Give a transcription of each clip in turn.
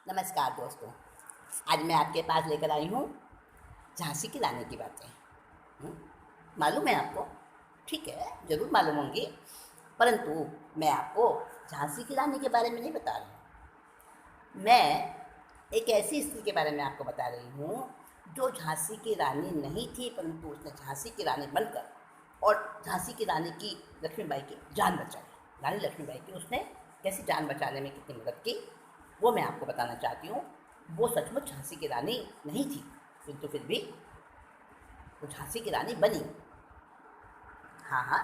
नमस्कार दोस्तों। आज मैं आपके पास लेकर आई हूँ झांसी की रानी की बातें। हम्म, मालूम है आपको? ठीक है, ज़रूर मालूम होंगी, परंतु मैं आपको झांसी की रानी के बारे में नहीं बता रही हूँ। मैं एक ऐसी स्त्री के बारे में आपको बता रही हूँ जो झांसी की रानी नहीं थी, परंतु उसने झांसी की रानी बनकर और झांसी की रानी की लक्ष्मीबाई की जान बचाई। रानी लक्ष्मीबाई की उसने कैसी जान बचाने में कितनी मदद की, वो मैं आपको बताना चाहती हूँ। वो सचमुच झांसी की रानी नहीं थी, किंतु फिर भी वो झांसी की रानी बनी। हाँ हाँ,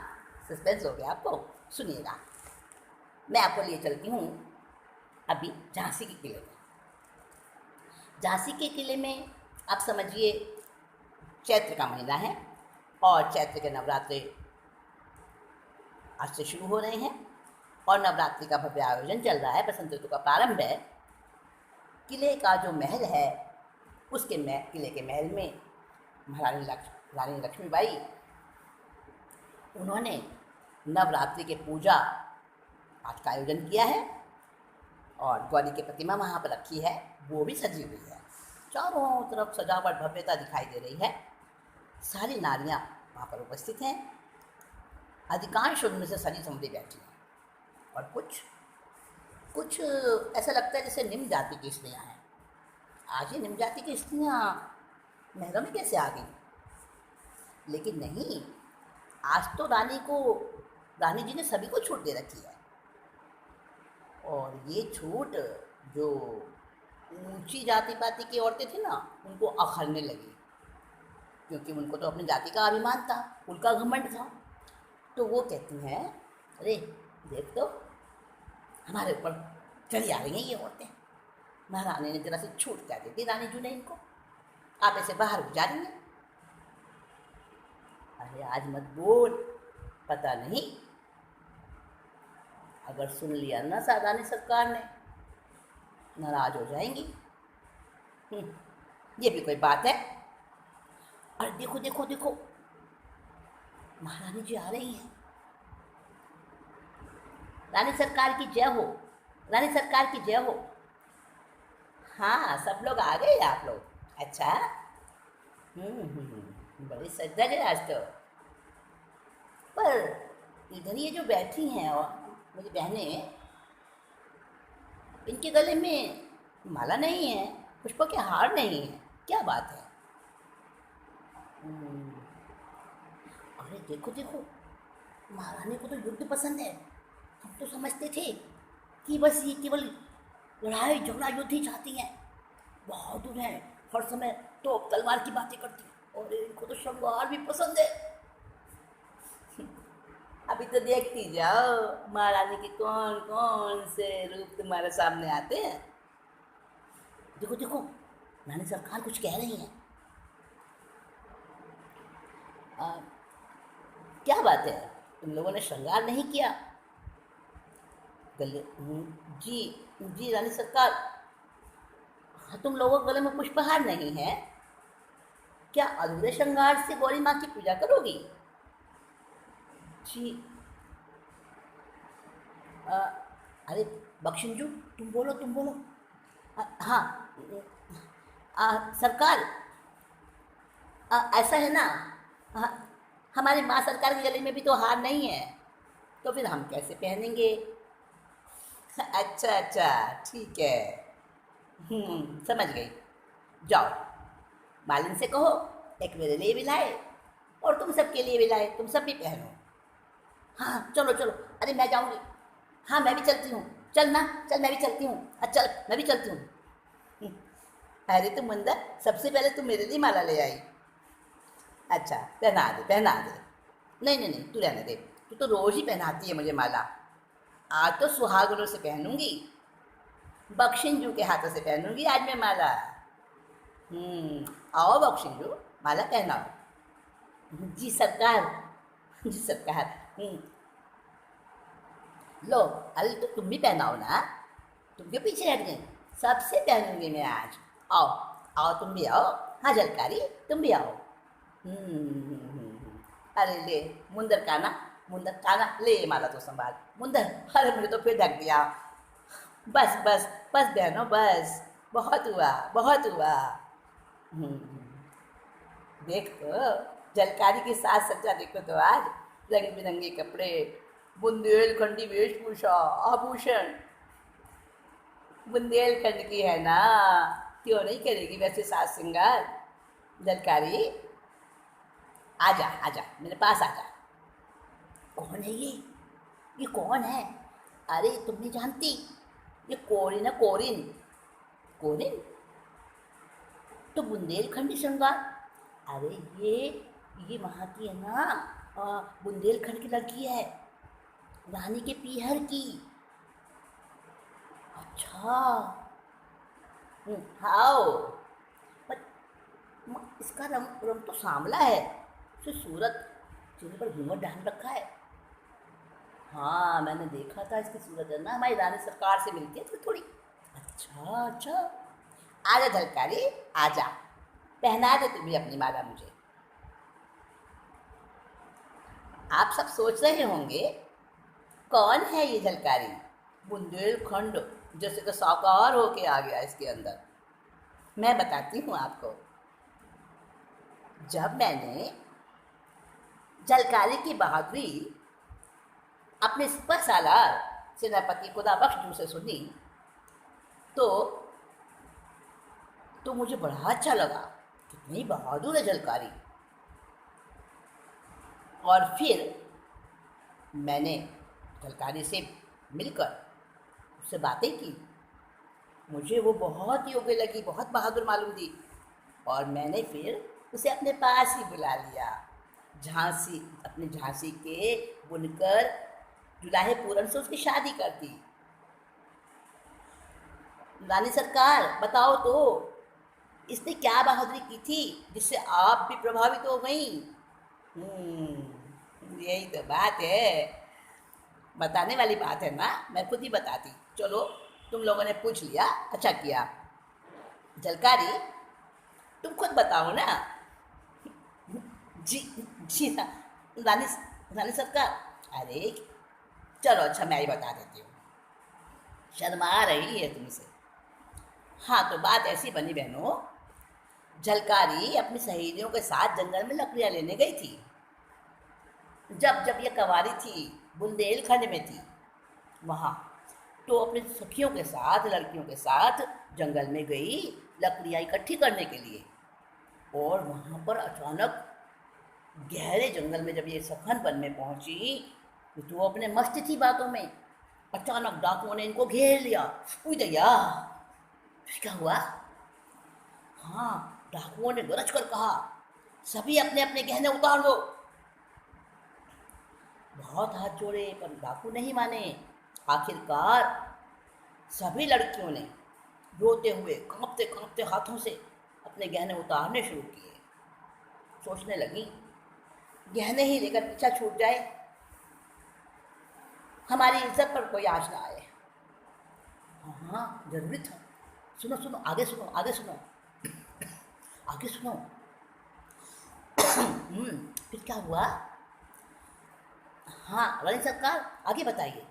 सस्पेंस हो गया आपको। सुनिएगा, मैं आपको लिए चलती हूँ अभी झांसी के किले में। झांसी के किले में आप समझिए चैत्र का महीना है और चैत्र के नवरात्रि आज से शुरू हो रहे हैं और नवरात्रि का भव्य आयोजन चल रहा है। बसंत ऋतु का प्रारंभ है। किले का जो महल है, उसके किले के महल में महारानी रानी लक्ष्मीबाई, उन्होंने नवरात्रि के पूजा पाठ का आयोजन किया है और गौरी की प्रतिमा वहाँ पर रखी है, वो भी सजी हुई है। चारों तरफ सजावट भव्यता दिखाई दे रही है। सारी नारियाँ वहाँ पर उपस्थित हैं। अधिकांश उनमें से सजी समझी बैठी हैं और कुछ कुछ ऐसा लगता है जैसे निम्न जाति की स्त्रियाँ हैं। आज ये निम्न जाति की स्त्रियाँ महलों में कैसे आ गई? लेकिन नहीं, आज तो रानी जी ने सभी को छूट दे रखी है। और ये छूट जो ऊंची जाति पाति की औरतें थी ना, उनको अखरने लगी, क्योंकि उनको तो अपनी जाति का अभिमान था, उनका घमंड था। तो वो कहती हैं, अरे देख तो, हमारे ऊपर चढ़ी आ रही हैं ये औरतें। महारानी ने जरा सी छूट क्या दे दी रानी जी ने इनको, आप ऐसे बाहर गुजार रही हैं। अरे आज मत बोल, पता नहीं अगर सुन लिया ना सादानी सरकार ने, नाराज हो जाएंगी। ये भी कोई बात है? अरे देखो देखो देखो, महारानी जी आ रही हैं। रानी सरकार की जय हो, रानी सरकार की जय हो। हाँ, सब लोग आ गए आप लोग? अच्छा। बड़ी सज्जन है आज तो। पर इधर ये जो बैठी हैं और मेरी बहनें, इनके गले में माला नहीं है, पुष्पों के हार नहीं है, क्या बात है? अरे देखो देखो, महारानी को तो युद्ध पसंद है। हम तो समझते थे कि बस ये केवल लड़ाई झगड़ा युद्ध ही चाहती हैं, बहादुर हैं, हर समय तो तलवार की बातें करती हैं, और इनको तो श्रृंगार भी पसंद है। अभी तो देखती जाओ महारानी के कौन कौन से रूप तुम्हारे सामने आते हैं। देखो देखो, रानी सरकार कुछ कह रही हैं। क्या बात है, तुम लोगों ने श्रृंगार नहीं किया? गले जी जी रानी सरकार, हाँ, तुम लोगों के गले में पुष्पहार नहीं है क्या? अधूरे श्रृंगार से गौरी माँ की पूजा करोगी? जी अरे बख्शिंजू, तुम बोलो तुम बोलो। हाँ, सरकार, ऐसा है ना, हाँ, हमारी माँ सरकार के गले में भी तो हार नहीं है, तो फिर हम कैसे पहनेंगे? अच्छा अच्छा, ठीक है। समझ गई। जाओ, मालिन से कहो एक मेरे लिए भी लाए और तुम सबके लिए भी लाए, तुम सब भी पहनो। हाँ चलो चलो, अरे मैं जाऊंगी। हाँ मैं भी चलती हूँ, चल ना, चल मैं भी चलती हूँ। चल मैं भी चलती हूँ। अरे तुम अंदर, सबसे पहले तुम मेरे लिए माला ले आई। अच्छा, पहना दे पहना दे। नहीं नहीं नहीं, तू रहने दे, तू तो रोज ही पहनाती है मुझे माला। आज तो सुहागनों से पहनूंगी, बख्शिंजू के हाथों से पहनूंगी आज मैं माला। आओ बख्शिंजू, माला पहनाओ। जी सरकार, जी सरकार। लो, अरे तो तुम भी पहनाओ ना, तुम क्यों पीछे हट गई? सबसे पहनूंगी मैं आज। आओ आओ, तुम भी आओ। हाँ झलकारी, तुम भी आओ। अरे ले मुंदर काना, मुंदर काना, ले ये माला तो संभाल। मुंदर, अरे मुझे तो फिर ढक दिया। बस बस बस बहनों बस, बहुत हुआ, बहुत हुआ। देख तो, झलकारी के साथ सज्जा देखो तो आज, रंग बिरंगे कपड़े, बुंदेलखंडी वेशभूषा, आभूषण। बुंदेलखंड की है ना, क्यों नहीं करेगी वैसे साज श्रृंगार। झलकारी, आजा आजा मेरे पास आजा। कौन है ये कौन है? अरे तुम नहीं जानती, ये कोरिन है, कोरिन। कोरिन तो बुंदेलखंडी श्रृंगार। अरे ये वहाँ की है ना, बुंदेलखंड की लड़की है, रानी के पीहर की। अच्छा। हाओ। पर इसका रंग रंग तो सांवला है, उसे सूरत, चेहरे पर घूंघट डाल रखा है। हाँ मैंने देखा था, इसकी सूरत है ना हमारी रानी सरकार से मिलती है थोड़ी। अच्छा अच्छा, आजा झलकारी, आजा, पहना दे तुम्हें अपनी माला मुझे। आप सब सोच रहे होंगे कौन है ये झलकारी, बुंदेलखंड जैसे तो साकार होके आ गया इसके अंदर। मैं बताती हूँ आपको। जब मैंने झलकारी की बहादुरी अपने सिपह सालार सेनापति खुदाबख्श जी से सुनी तो मुझे बड़ा अच्छा लगा, कितनी बहादुर है झलकारी। और फिर मैंने झलकारी से मिलकर उससे बातें की, मुझे वो बहुत योग्य लगी, बहुत बहादुर मालूम दी। और मैंने फिर उसे अपने पास ही बुला लिया। झांसी, अपने झांसी के बुनकर जुलाहे पूरन से उसकी शादी कर दी। रानी सरकार बताओ तो, इसने क्या बहादुरी की थी जिससे आप भी प्रभावित हो गई? यही तो बात है, बताने वाली बात है ना, मैं खुद ही बताती। चलो तुम लोगों ने पूछ लिया, अच्छा किया। झलकारी तुम खुद बताओ ना। जी जी ना, रानी रानी सरकार। अरे चलो अच्छा, मैं ही बता देती हूँ, शर्मा रही है तुमसे। हाँ तो बात ऐसी बनी बहनों, झलकारी अपनी सहेलियों के साथ जंगल में लकड़ियाँ लेने गई थी। जब ये कवारी थी, बुंदेलखंड में थी वहाँ, तो अपने सखियों के साथ, लड़कियों के साथ जंगल में गई लकड़ियाँ इकट्ठी करने के लिए। और वहाँ पर अचानक गहरे जंगल में जब ये सखन वन में पहुंची तो वो अपने मस्त थी बातों में, अचानक डाकुओं ने इनको घेर लिया। दैया, क्या हुआ? हाँ, डाकुओं ने गरज कर कहा, सभी अपने अपने गहने उतार दो। बहुत हाथ जोड़े पर डाकू नहीं माने। आखिरकार सभी लड़कियों ने रोते हुए, कांपते कांपते हाथों से अपने गहने उतारने शुरू किए। सोचने लगी, गहने ही लेकर पीछा छूट जाए, हमारी इज्जत पर कोई आँच ना आए। हाँ जरूरी था। सुनो सुनो, आगे सुनो, आगे सुनो, आगे सुनो। फिर क्या हुआ? हाँ रानी सरकार, आगे बताइए।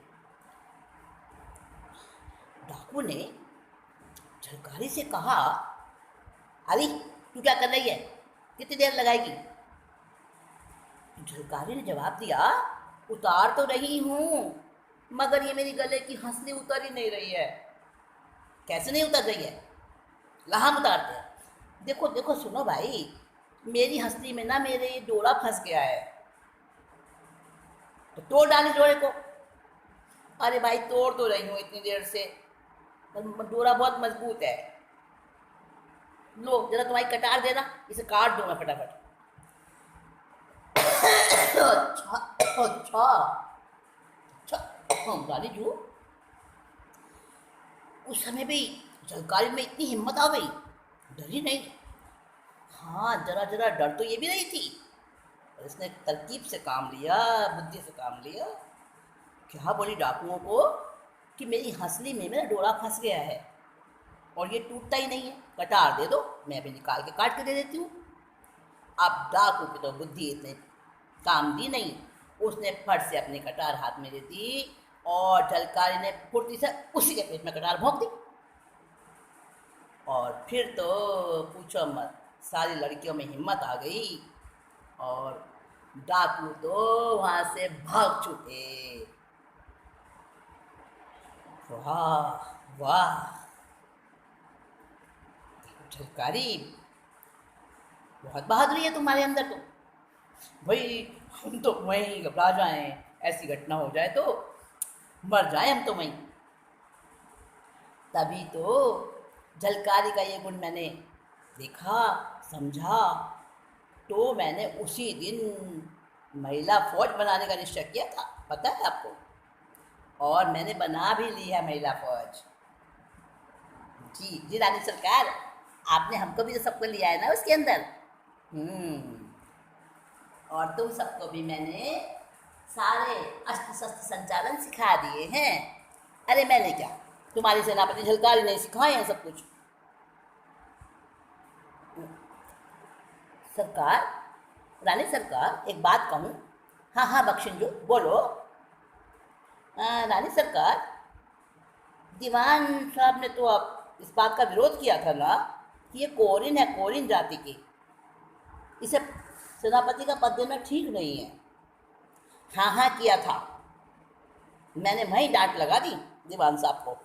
डाकू ने झलकारी से कहा, अरे तू क्या कर रही है, कितनी देर लगाएगी? झलकारी ने जवाब दिया, उतार तो रही हूँ, मगर ये मेरी गले की हंसली उतर ही नहीं रही है। कैसे नहीं उतर रही है? ला हम उतारते हैं। देखो देखो सुनो भाई, मेरी हंसली में ना मेरे ये डोरा फंस गया है, तो तोड़ डाली डोरे को। अरे भाई तोड़ तो रही हूँ इतनी देर से, डोरा बहुत मजबूत है। लो जरा तुम्हारी कटार देना, इसे काट दो मैं फटाफट। अच्छा अच्छा अच्छा, गाली जू, उस समय भी झलकारी में इतनी हिम्मत आ गई, डरी नहीं। हाँ जरा जरा डर तो ये भी नहीं थी, और इसने तरकीब से काम लिया, बुद्धि से काम लिया। क्या बोली डाकुओं को कि मेरी हंसली में मेरा डोरा फंस गया है और ये टूटता ही नहीं है, कटार दे दो, मैं अभी निकाल के काट के दे देती हूँ। अब डाकू की तो बुद्धि इतने काम दी नहीं, उसने फट से अपनी कटार हाथ में दे दी और झलकारी ने फुर्ती से उसी के पेट में कटार भोंक दी। फिर तो पूछो मत, सारी लड़कियों में हिम्मत आ गई और डाकू तो वहां से भाग छूटे। वाह वाह झलकारी, बहुत बहादुरी है तुम्हारे अंदर तो। भाई हम तो वहीं घबरा जाएं, ऐसी घटना हो जाए तो मर जाए हम तो वहीं। तभी तो झलकारी का ये गुण मैंने देखा, समझा, तो मैंने उसी दिन महिला फौज बनाने का निश्चय किया था, पता है आपको। और मैंने बना भी ली है महिला फौज। जी जी रानी सरकार, आपने हमको भी तो सबको लिया है ना उसके अंदर। और तुम सबको भी मैंने सारे अस्त्र शस्त्र संचालन सिखा दिए हैं। अरे मैंने क्या, तुम्हारी सेनापति झलकारी ने सिखाए हैं सब कुछ। सरकार, रानी सरकार, एक बात कहूँ? हाँ हाँ बख्शिंजो, बोलो। रानी सरकार, दीवान साहब ने तो अब इस बात का विरोध किया था ना कि ये कोरिन है, कोरिन जाति की, इसे सेनापति का पद देना ठीक नहीं है। हाँ हाँ किया था, मैंने वहीं डांट लगा दी दीवान साहब को,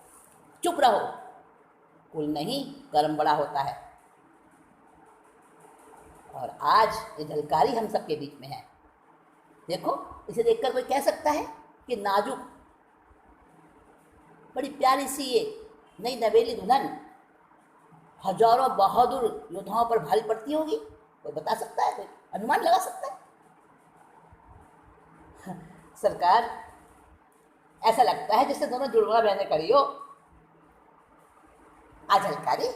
चुप रहो, कुल नहीं कर्म बड़ा होता है। और आज ये झलकारी हम सबके बीच में है। देखो, इसे देखकर कोई कह सकता है कि नाजुक, बड़ी प्यारी सी ये नई नवेली दुल्हन हजारों बहादुर योद्धाओं पर भारी पड़ती होगी? कोई बता सकता है? कोई अनुमान लगा सकता है? सरकार, ऐसा लगता है जैसे दोनों जुड़वा बहनें करी हो। आ झलकारी,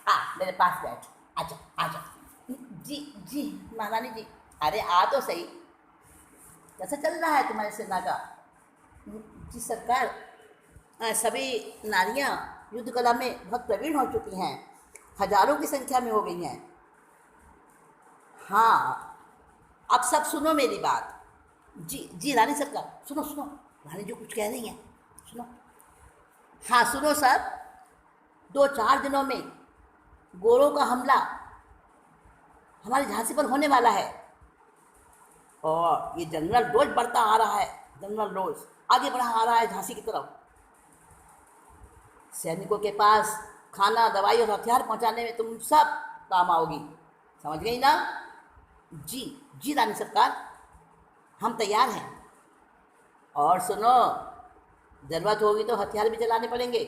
आ मेरे पास बैठ, आजा आजा। जी जी महारानी जी। अरे आ तो सही, कैसा चल रहा है तुम्हारी सेना का? जी सरकार, सभी नारियां युद्ध कला में बहुत प्रवीण हो चुकी हैं, हजारों की संख्या में हो गई हैं। हाँ, अब सब सुनो मेरी बात। जी जी रानी सरकार, सुनो सुनो, रानी जो कुछ कह रही हैं सुनो। हाँ सुनो सब, 2-4 दिनों में गोरों का हमला हमारी झांसी पर होने वाला है। और ये जनरल रोज बढ़ता आ रहा है, जनरल रोज आगे बढ़ा आ रहा है झांसी की तरफ। सैनिकों के पास खाना, दवाई और हथियार पहुंचाने में तुम सब काम आओगी, समझ गई ना? जी जी रानी सरकार, हम तैयार हैं। और सुनो, जरूरत होगी तो हथियार भी चलाने पड़ेंगे।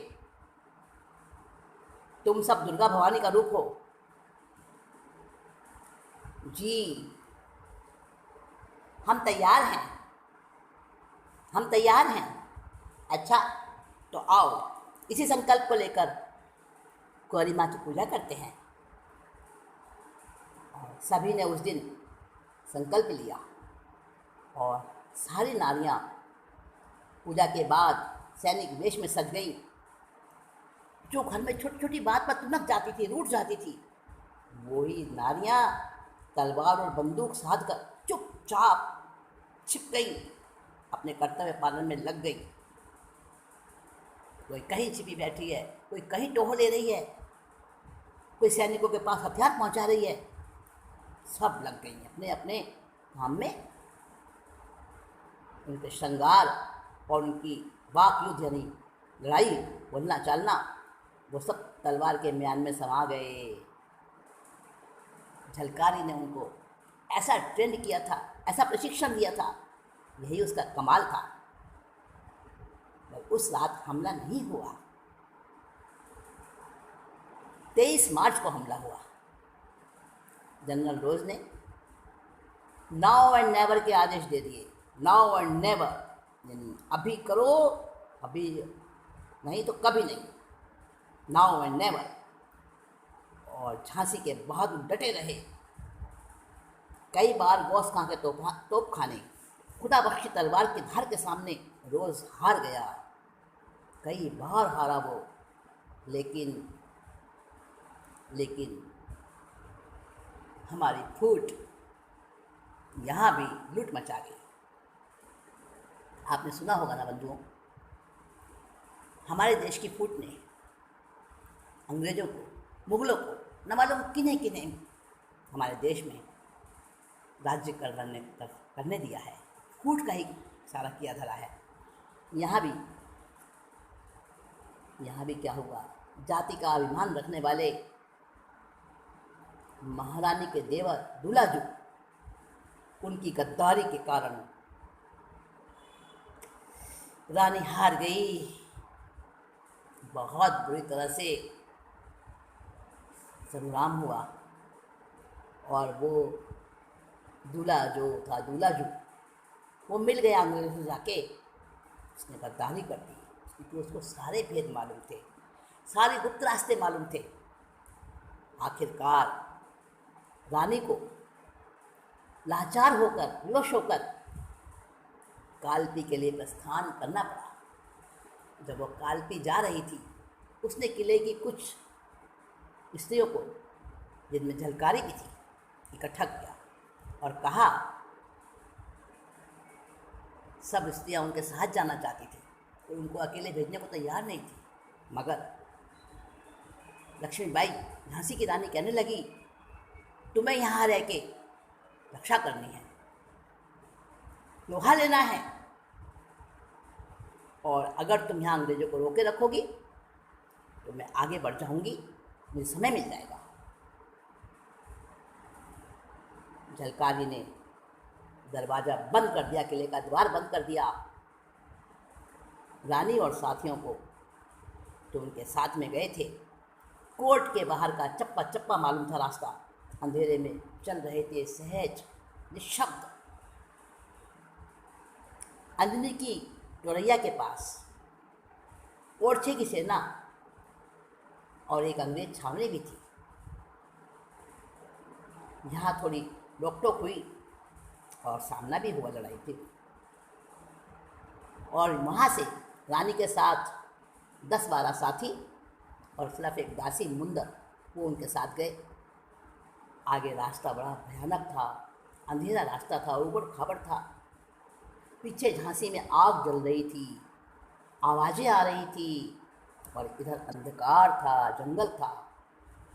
तुम सब दुर्गा भवानी का रूप हो। जी हम तैयार हैं, हम तैयार हैं। अच्छा तो आओ, इसी संकल्प को लेकर गौरी माँ की पूजा करते हैं। और सभी ने उस दिन संकल्प लिया और सारी नारियां पूजा के बाद सैनिक वेश में सज गई। जो घर में छोटी छोटी बात पर तुनक जाती थी, रूठ जाती थी, वही नारियां तलवार और बंदूक साध कर चुपचाप छिप गई, अपने कर्तव्य पालन में लग गई। कोई कहीं छिपी बैठी है, कोई कहीं टोह ले रही है, कोई सैनिकों के पास हथियार पहुंचा रही है। सब लग गई अपने अपने काम में। उनके श्रृंगार और उनकी वाक युद्ध यानी लड़ाई, बोलना चालना, वो सब तलवार के म्यान में समा गए। झलकारी ने उनको ऐसा ट्रेंड किया था, ऐसा प्रशिक्षण दिया था, यही उसका कमाल था। उस रात हमला नहीं हुआ, 23 मार्च को हमला हुआ। जनरल रोज ने नाउ एंड नेवर के आदेश दे दिए। नाउ एंड नेवर यानी अभी करो, अभी नहीं तो कभी नहीं, नाउ एंड नेवर। और झांसी के बहादुर डटे रहे। कई बार गौस खां के तोप खाने, खुदा बख्शी तलवार की धार के सामने रोज हार गया, कई बार हारा वो, लेकिन हमारी फूट यहाँ भी लूट मचा गई। आपने सुना होगा ना बंधुओं, हमारे देश की फूट ने अंग्रेजों को मुगलों को न मालूम किन्हें किन्हें हमारे देश में राज्य करने दिया है, कूट का ही सारा किया धरा है। यहाँ भी क्या हुआ, जाति का अभिमान रखने वाले महारानी के देवर दुलाजू, उनकी गद्दारी के कारण रानी हार गई, बहुत बुरी तरह से संग्राम हुआ। और वो दुलाजू वो मिल गया अंग्रेज़ों से जाके, उसने गद्दारी कर दी, क्योंकि उसको सारे भेद मालूम थे, सारे गुप्त रास्ते मालूम थे। आखिरकार रानी को लाचार होकर, विवश होकर कालपी के लिए प्रस्थान करना पड़ा। जब वो कालपी जा रही थी, उसने किले की कुछ स्त्रियों को, जिनमें झलकारी भी थी, इकट्ठा किया और कहा, सब स्त्रियां उनके साथ जाना चाहती थी, तो उनको अकेले भेजने को तैयार नहीं थी। मगर लक्ष्मीबाई झांसी की रानी कहने लगी, तुम्हें यहाँ रह के रक्षा करनी है, लोहा लेना है, और अगर तुम यहाँ अंग्रेजों को रोके रखोगी तो मैं आगे बढ़ जाऊंगी, मुझे समय मिल जाएगा। झलकारी ने दरवाज़ा बंद कर दिया, किले का द्वार बंद कर दिया। रानी और साथियों को, जो उनके साथ में गए थे, कोर्ट के बाहर का चप्पा चप्पा मालूम था रास्ता। अंधेरे में चल रहे थे, सहज निशब्द। अंजनी की टोरैया के पास ओरछे की सेना और एक अंग्रेज छावनी भी थी। यहाँ थोड़ी रोक-टोक हुई और सामना भी हुआ लड़ाई थी। और वहाँ से रानी के साथ 10-12 साथी और सिर्फ एक दासी मुंदर, वो उनके साथ गए। आगे रास्ता बड़ा भयानक था, अंधेरा रास्ता था, ऊबड़ खाबड़ था। पीछे झांसी में आग जल रही थी, आवाज़ें आ रही थी, और इधर अंधकार था, जंगल था,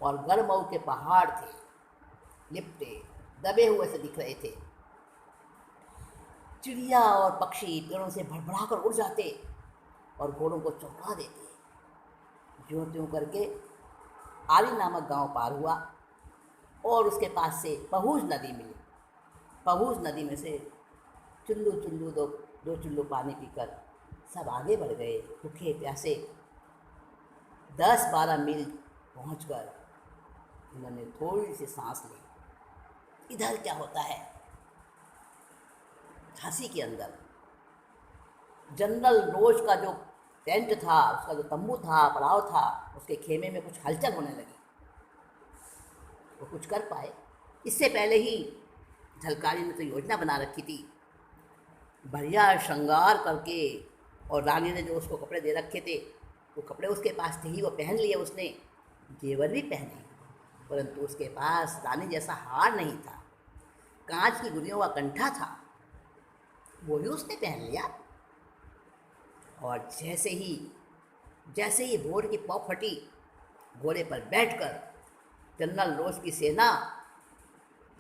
और गरमऊ के पहाड़ थे, लिपटे दबे हुए से दिख रहे थे। चिड़िया और पक्षी पेड़ों से भड़बड़ा कर उड़ जाते और घोड़ों को चौंका देते। ज्यों त्यों करके आरी नामक गांव पार हुआ और उसके पास से पहूज नदी मिली। पहूज नदी में से चुल्लू दो चुल्लू पानी पीकर सब आगे बढ़ गए, भूखे प्यासे। 10-12 मील पहुंचकर उन्होंने थोड़ी सी सांस ली। इधर क्या होता है, झांसी के अंदर जनरल रोज का जो टेंट था, उसका जो तंबू था, पड़ाव था, उसके खेमे में कुछ हलचल होने लगी। वो कुछ कर पाए। इससे पहले ही झलकारी ने तो योजना बना रखी थी, बढ़िया श्रृंगार करके, और रानी ने जो उसको कपड़े दे रखे थे, वो कपड़े उसके पास थे ही, वो पहन लिए उसने, जेवर भी पहने, परंतु उसके पास रानी जैसा हार नहीं था। कांच की गुड़ियों का कंठा था, वो भी उसने पहन लिया। और जैसे ही भोर की पौ फटी, घोड़े पर बैठकर जनरल रोज की सेना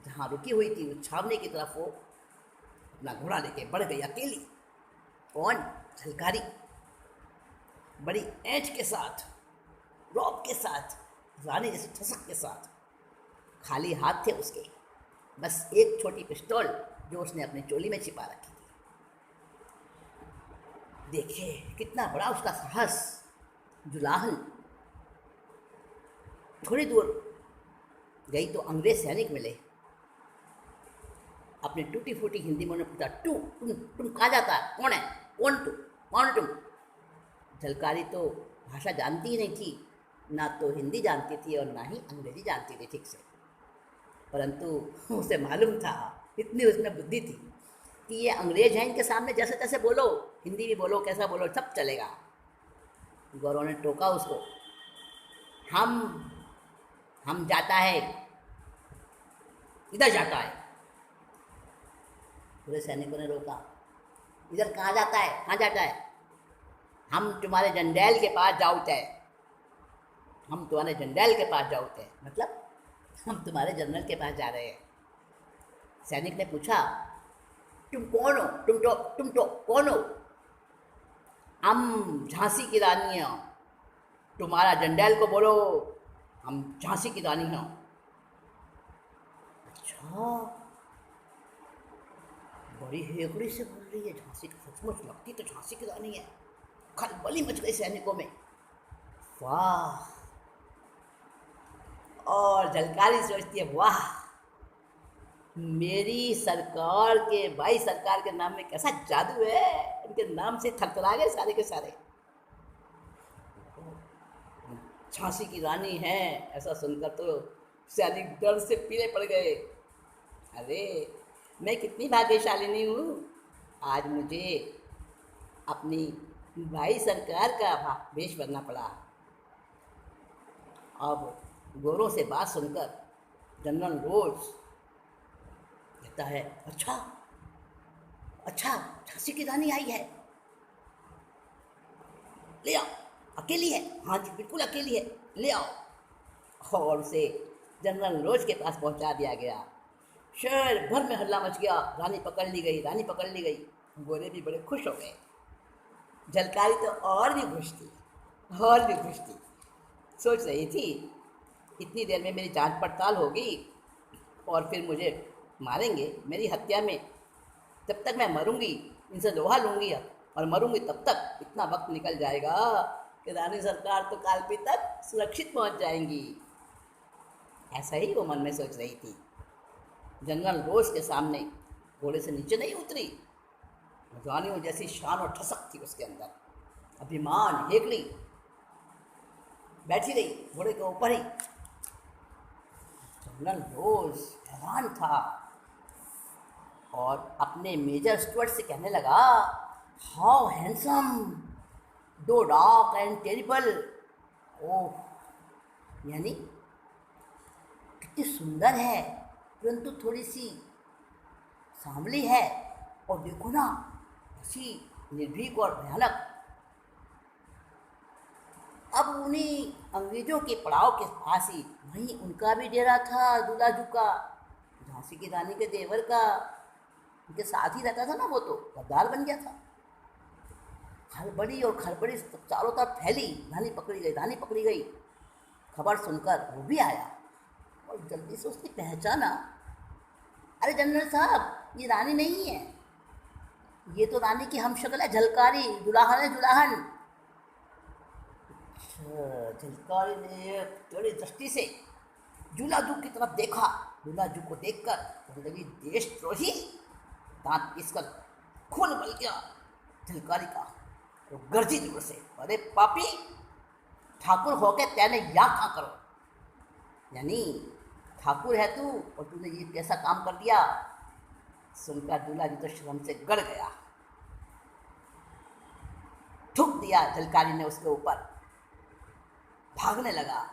जहाँ रुकी हुई थी, उस छावनी की तरफ वो अपना घोड़ा लेके बढ़ गई अकेली। कौन? झलकारी। बड़ी ऐंठ के साथ, रौब के साथ, रानी जैसे ठसक के साथ। खाली हाथ थे उसके, बस एक छोटी पिस्तौल जो उसने अपनी चोली में छिपा रखी थी। देखिए कितना बड़ा उसका साहस, जुलाहन। थोड़ी दूर गई तो अंग्रेज सैनिक मिले। अपनी टूटी फूटी हिंदी में उन्होंने पूछा, तुम कहाँ जाता है? कौन है? कौन तुम? झलकारी तो भाषा जानती ही नहीं थी, ना तो हिंदी जानती थी और ना ही अंग्रेजी जानती थी ठीक से, परंतु उसे मालूम था, इतनी उसमें बुद्धि थी कि ये अंग्रेज हैं, इनके सामने जैसे तैसे बोलो, हिंदी भी बोलो, कैसा बोलो, सब चलेगा। गौरव ने टोका उसको, हम जाता है, इधर जाता है। पूरे सैनिकों ने रोका, इधर कहाँ जाता है? हम तुम्हारे जंडेल के पास जाऊते है। हम तुम्हारे जनरल के पास जाओगे, मतलब हम तुम्हारे जनरल के पास जा रहे हैं। सैनिक ने पूछा, तुम कौन हो? तुम तो कौन हो? हम झांसी की रानी हो। तुम्हारा जनरल को बोलो हम झांसी की रानी हो। अच्छा, बड़ी हेकड़ी से बोल रही है, झांसी की सचमुच लगती तो झांसी की रानी है। खलबली मच गई सैनिकों में। वाह। और झलकारी सोचती है, वाह, मेरी सरकार के भाई सरकार के नाम में कैसा जादू है, उनके नाम से थरथरा गए सारे के सारे। झांसी की रानी है ऐसा सुनकर तो सैनिक डर से पीले पड़ गए। अरे मैं कितनी भाग्यशालिनी हूँ, आज मुझे अपनी भाई सरकार का वेश बनना पड़ा। अब गोरों से बात सुनकर जनरल रोज कहता है, अच्छा अच्छा, झांसी की रानी आई है, ले आओ। अकेली है? हाँ जी बिल्कुल अकेली है, ले आओ। और उसे जनरल रोज के पास पहुंचा दिया गया। शहर भर में हल्ला मच गया, रानी पकड़ ली गई, रानी पकड़ ली गई। गोरे भी बड़े खुश हो गए। झलकारी तो और भी खुश थी, और भी खुश थी। सोच रही थी इतनी देर में मेरी जांच पड़ताल होगी और फिर मुझे मारेंगे, मेरी हत्या में जब तक मैं मरूंगी इनसे लोहा लूंगी और मरूंगी तब तक इतना वक्त निकल जाएगा कि रानी सरकार तो कालपी तक सुरक्षित पहुंच जाएंगी। ऐसा ही वो मन में सोच रही थी। जनरल रोज के सामने घोड़े से नीचे नहीं उतरी। रानियों जैसी शान और ठसक थी उसके अंदर, अभिमान, हेकड़ी। बैठी रही घोड़े के ऊपर ही। जनरल रोज हैरान था और अपने मेजर स्टुअर्ट से कहने लगा, हाउ हैंडसम, दो डार्क एंड टेरिबल। ओह, यानी कितनी सुंदर है परंतु थोड़ी सी सांवली है, और देखो ना ऐसी निर्भीक और भयानक। अब उन्हीं अंग्रेजों के पड़ाव के पास ही वहीं उनका भी डेरा था, दुलाजू का, झांसी की रानी के देवर का। उनके साथ ही रहता था ना, वो तो गद्दार बन गया था। खलबड़ी और खलबड़ी चारों तरफ फैली, रानी पकड़ी गई, रानी पकड़ी गई। खबर सुनकर वो भी आया और जल्दी से उसने पहचाना, अरे जनरल साहब ये रानी नहीं है, ये तो रानी की हमशक्ल है झलकारी, दुल्हन है दुल्हन। झलकारी ने थोड़ी दृष्टि से जुलाजू की तरफ देखा। जुलाजू को देखकर लगी देशद्रोही, दांत पीसकर खून बल गया झलकारी का। तो गर्जी जोर से, अरे पापी, ठाकुर होके तैने या कहाँ करो, यानी ठाकुर है तू और तूने ये कैसा काम कर दिया। सुनकर दुलाजू तो शर्म से गड़ गया। थूक दिया झलकारी ने उसके ऊपर, भागने लगा।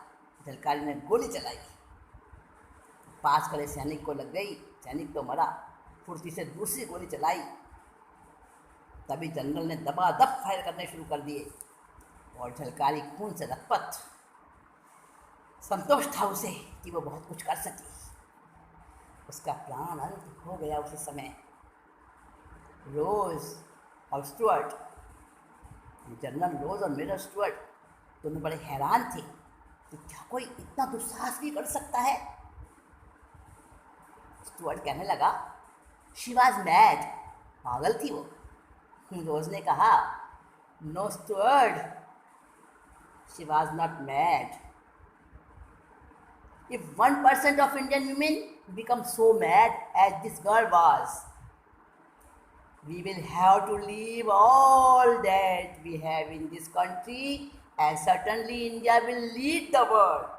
झलकारी ने गोली चलाई, पास खड़े सैनिक को लग गई। सैनिक तो मरा, फुर्ती से दूसरी गोली चलाई। तभी जनरल ने दबादब फायर करने शुरू कर दिए और झलकारी खून से लथपथ। संतोष था उसे कि वो बहुत कुछ कर सकी। उसका प्राण अंत हो गया उसी समय। रोज और स्टुअर्ट, जनरल रोज और मेजर स्टुअर्ट दोनों बड़े हैरान थे कि क्या कोई इतना दुस्साहस भी कर सकता है। स्टुअर्ट कहने लगा, शी वॉज मैड, पागल थी वो। रोज ने कहा, no Stuart, she was not mad. If 1% of Indian women become so mad as this girl was, we will have to leave all that we have in this country and certainly India will lead the world.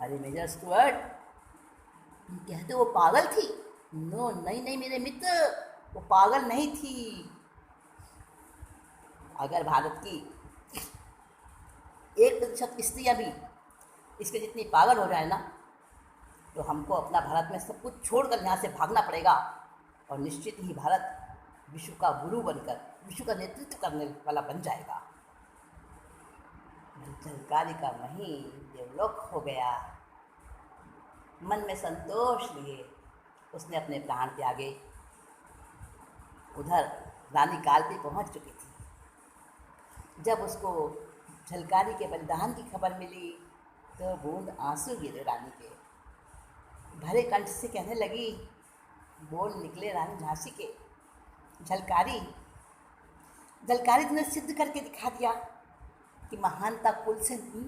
अरे major Stuart, तुम कहते हो वो पागल थी? No, नहीं नहीं मेरे मित्र, वो पागल नहीं थी। अगर भारत की 1% स्त्रियाँ भी इसके जितनी पागल हो जाए ना, तो हमको अपना भारत में सब कुछ छोड़कर यहाँ से भागना पड़ेगा और निश्चित ही भारत विश्व का गुरु बनकर विश्व का नेतृत्व करने वाला बन जाएगा। झलकारी का मही देवलोक हो गया। मन में संतोष लिए उसने अपने प्राण त्यागे। उधर रानी कालपी पहुंच चुकी थी। जब उसको झलकारी के बलिदान की खबर मिली तो बूंद आंसू गिरे रानी के। भरे कंठ से कहने लगी, बोल निकले रानी झांसी के, झलकारी झलकारी तूने सिद्ध करके दिखा दिया कि महानता कुल से नहीं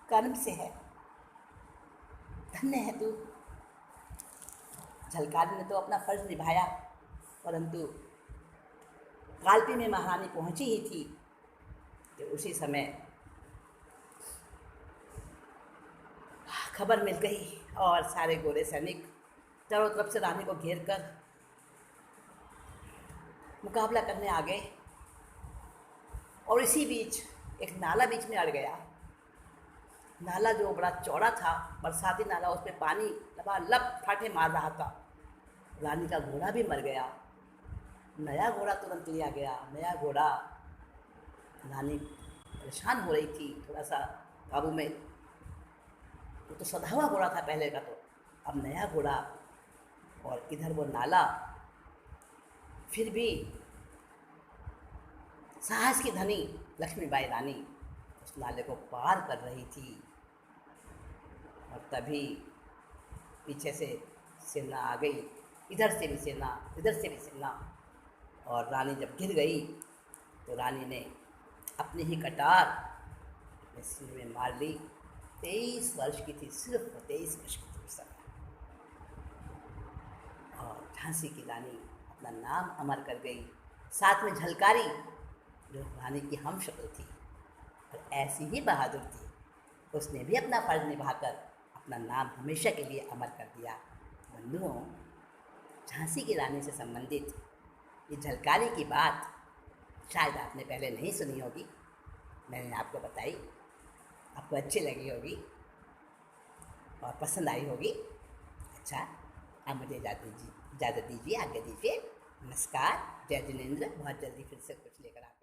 कर्म से है। धन्य है तू। झलकारी ने तो अपना फर्ज निभाया, परंतु कालपी में महारानी पहुंची ही थी कि उसी समय खबर मिल गई और सारे गोरे सैनिक चारों तरफ से रानी को घेर कर मुकाबला करने आ गए। और इसी बीच एक नाला बीच में अड़ गया। नाला जो बड़ा चौड़ा था, बरसाती नाला, उसमें पानी लबालब फाटे मार रहा था। रानी का घोड़ा भी मर गया। नया घोड़ा तुरंत लिया गया। नया घोड़ा, रानी परेशान हो रही थी थोड़ा सा काबू में। वो तो सधा हुआ घोड़ा था पहले का, तो अब नया घोड़ा और इधर वो नाला। फिर भी साहस की धनी लक्ष्मीबाई रानी उस नाले को पार कर रही थी। और तभी पीछे से सेना आ गई, इधर से भी सेना, इधर से भी सेना। और रानी जब गिर गई तो रानी ने अपनी ही कटार अपने सिर में मार ली। 23 वर्ष की थी, सिर्फ 23 वर्ष की थी उस समय। और झांसी की रानी अपना नाम अमर कर गई। साथ में झलकारी जो रानी की हम शक्ल थी और ऐसी ही बहादुर थी, उसने भी अपना फर्ज निभाकर अपना नाम हमेशा के लिए अमर कर दिया। बंधुओं, झांसी की रानी से संबंधित ये झलकारी की बात शायद आपने पहले नहीं सुनी होगी। मैंने आपको बताई, आपको अच्छी लगी होगी और पसंद आई होगी। अच्छा, अब मुझे इजाज़त दीजिए, आज्ञा दीजिए। नमस्कार, जय जिनेंद्र। बहुत जल्दी फिर से कुछ लेकर आते हैं।